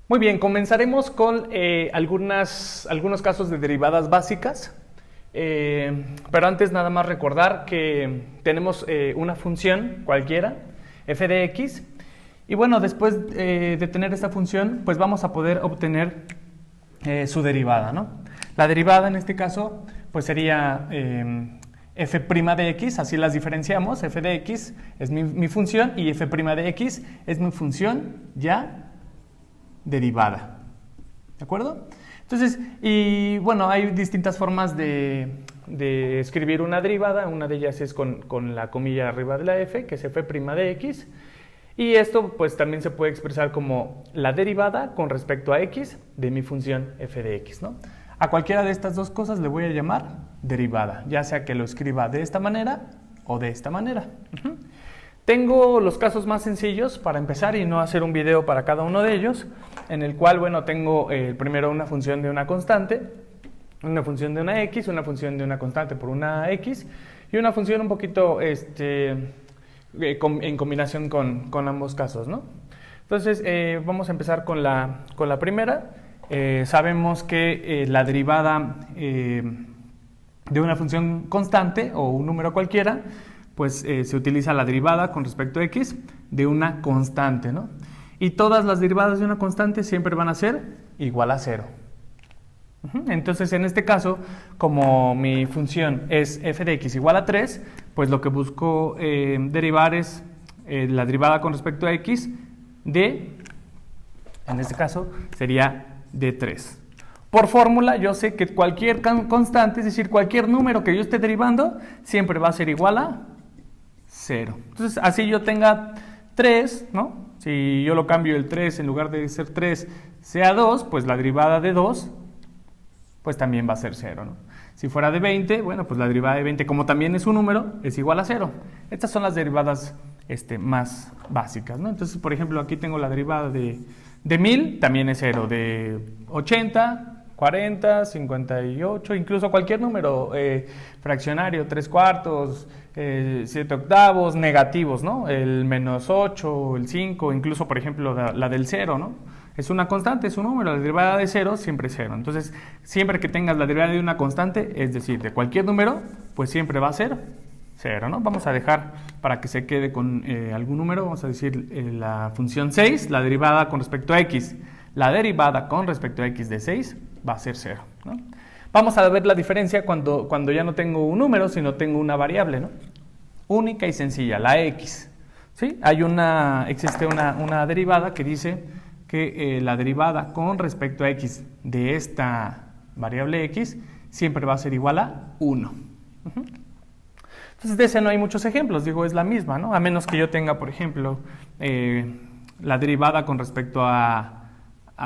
Muy bien, comenzaremos con algunos casos de derivadas básicas, pero antes nada más recordar que tenemos una función cualquiera, f de x, y bueno, después de tener esta función, pues vamos a poder obtener su derivada, ¿no? La derivada en este caso, pues sería f' de x, así las diferenciamos, f de x es mi función y f' de x es mi función ya derivada. ¿De acuerdo? Entonces, y bueno, hay distintas formas de escribir una derivada. Una de ellas es con la comilla arriba de la f, que es f' de x. Y esto pues también se puede expresar como la derivada con respecto a x de mi función f de x, ¿no? A cualquiera de estas dos cosas le voy a llamar derivada, ya sea que lo escriba de esta manera o de esta manera. Tengo los casos más sencillos para empezar y no hacer un video para cada uno de ellos, en el cual, bueno, tengo primero una función de una constante, una función de una x, una función de una constante por una x, y una función un poquito en combinación con ambos casos, ¿no? Entonces, vamos a empezar con la primera. Sabemos que la derivada de una función constante o un número cualquiera, pues se utiliza la derivada con respecto a x de una constante, ¿no? Y todas las derivadas de una constante siempre van a ser igual a 0. Entonces, en este caso, como mi función es f de x igual a 3, pues lo que busco derivar es la derivada con respecto a x de, en este caso, sería de 3. Por fórmula, yo sé que cualquier constante, es decir, cualquier número que yo esté derivando, siempre va a ser igual a 0. Entonces, así yo tenga 3, ¿no? Si yo lo cambio el 3, en lugar de ser 3, sea 2, pues la derivada de 2, pues también va a ser 0, ¿no? Si fuera de 20, bueno, pues la derivada de 20, como también es un número, es igual a 0. Estas son las derivadas más básicas, ¿no? Entonces, por ejemplo, aquí tengo la derivada de 1000, también es 0. De 80, 40, 58, incluso cualquier número fraccionario, 3/4, 7/8, negativos, ¿no? El -8, el 5, incluso, por ejemplo, la del 0, ¿no? Es una constante, es un número, la derivada de 0 siempre es 0. Entonces, siempre que tengas la derivada de una constante, es decir, de cualquier número, pues siempre va a ser 0, ¿no? Vamos a dejar para que se quede con algún número, vamos a decir la función 6, la derivada con respecto a x. La derivada con respecto a x de 6 va a ser 0, ¿no? Vamos a ver la diferencia cuando ya no tengo un número, sino tengo una variable, ¿no? Única y sencilla, la x, ¿sí? Existe una derivada que dice que la derivada con respecto a x de esta variable x siempre va a ser igual a 1. Entonces, de ese no hay muchos ejemplos, digo, es la misma, ¿no? A menos que yo tenga, por ejemplo, la derivada con respecto a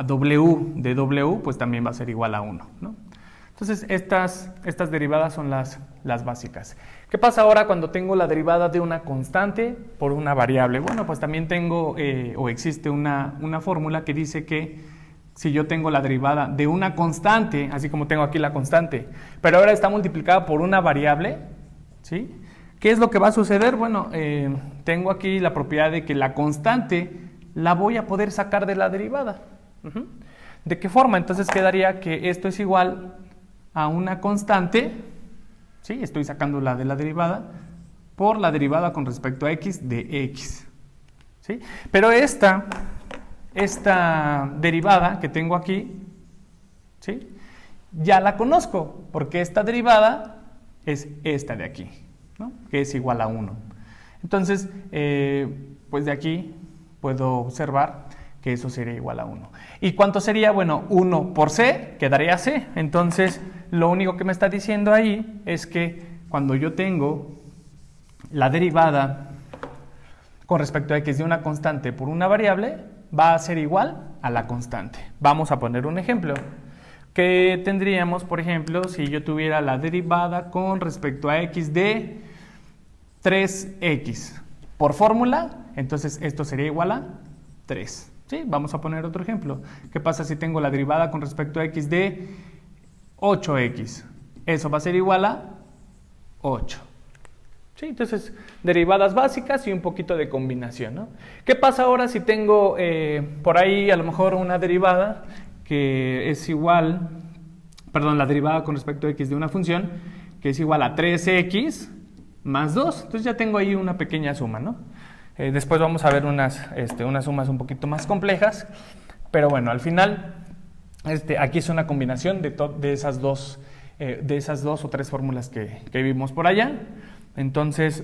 w de w, pues también va a ser igual a 1, ¿no? Entonces, estas derivadas son las básicas. ¿Qué pasa ahora cuando tengo la derivada de una constante por una variable? Bueno, pues también tengo, o existe una fórmula que dice que si yo tengo la derivada de una constante, así como tengo aquí la constante, pero ahora está multiplicada por una variable, ¿sí? ¿Qué es lo que va a suceder? Bueno, tengo aquí la propiedad de que la constante la voy a poder sacar de la derivada. ¿De qué forma? Entonces quedaría que esto es igual a una constante, ¿sí? Estoy sacándola de la derivada, por la derivada con respecto a x de x, ¿sí? Pero esta derivada que tengo aquí, ¿sí? Ya la conozco, porque esta derivada es esta de aquí, ¿no? Que es igual a 1. Entonces, pues de aquí puedo observar que eso sería igual a 1. ¿Y cuánto sería? Bueno, 1 por c quedaría c. Entonces, lo único que me está diciendo ahí es que cuando yo tengo la derivada con respecto a x de una constante por una variable, va a ser igual a la constante. Vamos a poner un ejemplo. ¿Qué tendríamos, por ejemplo, si yo tuviera la derivada con respecto a x de 3x? Por fórmula, entonces esto sería igual a 3. ¿Sí? Vamos a poner otro ejemplo. ¿Qué pasa si tengo la derivada con respecto a x de 8x? Eso va a ser igual a 8. ¿Sí? Entonces, derivadas básicas y un poquito de combinación, ¿no? ¿Qué pasa ahora si tengo por ahí a lo mejor una derivada que es igual, perdón, la derivada con respecto a x de una función que es igual a 3x más 2? Entonces ya tengo ahí una pequeña suma, ¿no? Después vamos a ver unas sumas un poquito más complejas, pero bueno, al final aquí es una combinación de esas dos o tres fórmulas que vimos por allá. Entonces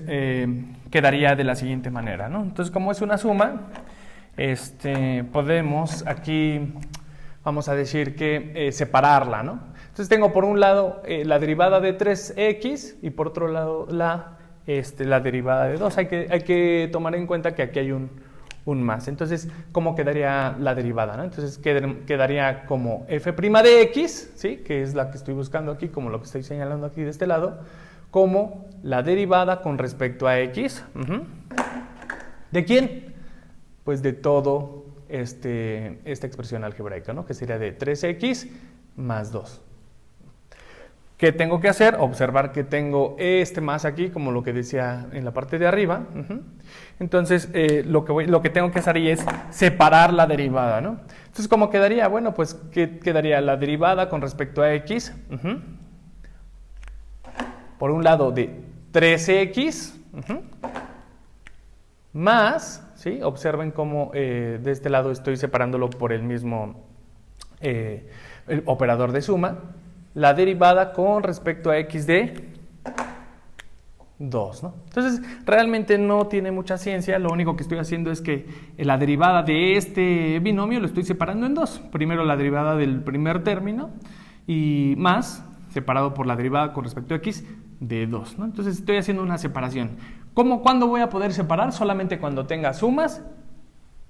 quedaría de la siguiente manera, ¿no? Entonces, como es una suma, podemos aquí, vamos a decir que separarla, ¿no? Entonces tengo por un lado la derivada de 3x y por otro lado la derivada de 2. Hay que tomar en cuenta que aquí hay un más. Entonces, ¿cómo quedaría la derivada, ¿no? Entonces quedaría como f' de x, ¿sí? Que es la que estoy buscando aquí, como lo que estoy señalando aquí de este lado, como la derivada con respecto a x. ¿De quién? Pues de todo esta expresión algebraica, ¿no? Que sería de 3x más 2. ¿Qué tengo que hacer? Observar que tengo más aquí, como lo que decía en la parte de arriba. Entonces, lo que tengo que hacer ahí es separar la derivada, ¿no? Entonces, ¿cómo quedaría? Bueno, pues quedaría la derivada con respecto a x. Por un lado de 3x más, ¿sí? Observen cómo de este lado estoy separándolo por el mismo el operador de suma. La derivada con respecto a x de 2, ¿no? Entonces, realmente no tiene mucha ciencia. Lo único que estoy haciendo es que la derivada de este binomio lo estoy separando en dos. Primero la derivada del primer término y más separado por la derivada con respecto a x de 2, ¿no? Entonces estoy haciendo una separación. ¿Cuándo voy a poder separar? Solamente cuando tenga sumas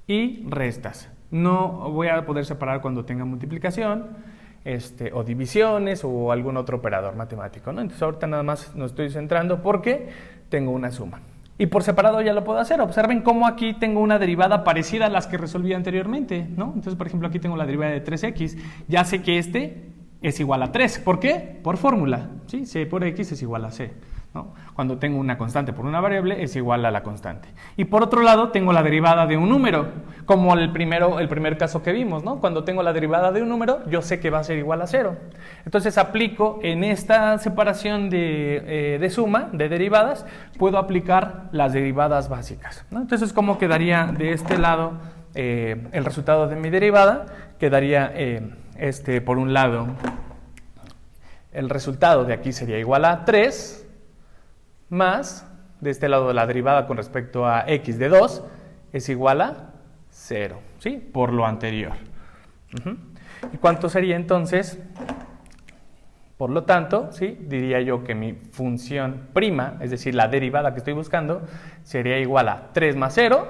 y restas. No voy a poder separar cuando tenga multiplicación, o divisiones o algún otro operador matemático, ¿no? Entonces ahorita nada más nos estoy centrando porque tengo una suma. Y por separado ya lo puedo hacer. Observen cómo aquí tengo una derivada parecida a las que resolví anteriormente, ¿no? Entonces, por ejemplo, aquí tengo la derivada de 3x. Ya sé que es igual a 3. ¿Por qué? Por fórmula, ¿sí? C por x es igual a c, ¿no? Cuando tengo una constante por una variable es igual a la constante. Y por otro lado tengo la derivada de un número, como el primer caso que vimos, ¿no? Cuando tengo la derivada de un número, yo sé que va a ser igual a 0. Entonces aplico en esta separación de suma, de derivadas, puedo aplicar las derivadas básicas, ¿no? Entonces, ¿cómo quedaría de este lado el resultado de mi derivada? Quedaría por un lado, el resultado de aquí sería igual a 3 más, de este lado la derivada con respecto a x de 2 es igual a 0, ¿sí? Por lo anterior. ¿Y cuánto sería entonces? Por lo tanto, ¿sí? Diría yo que mi función prima, es decir, la derivada que estoy buscando, sería igual a 3 más 0,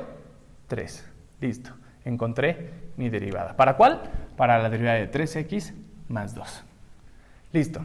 3. Listo, encontré mi derivada. ¿Para cuál? Para la derivada de 3x más 2. Listo.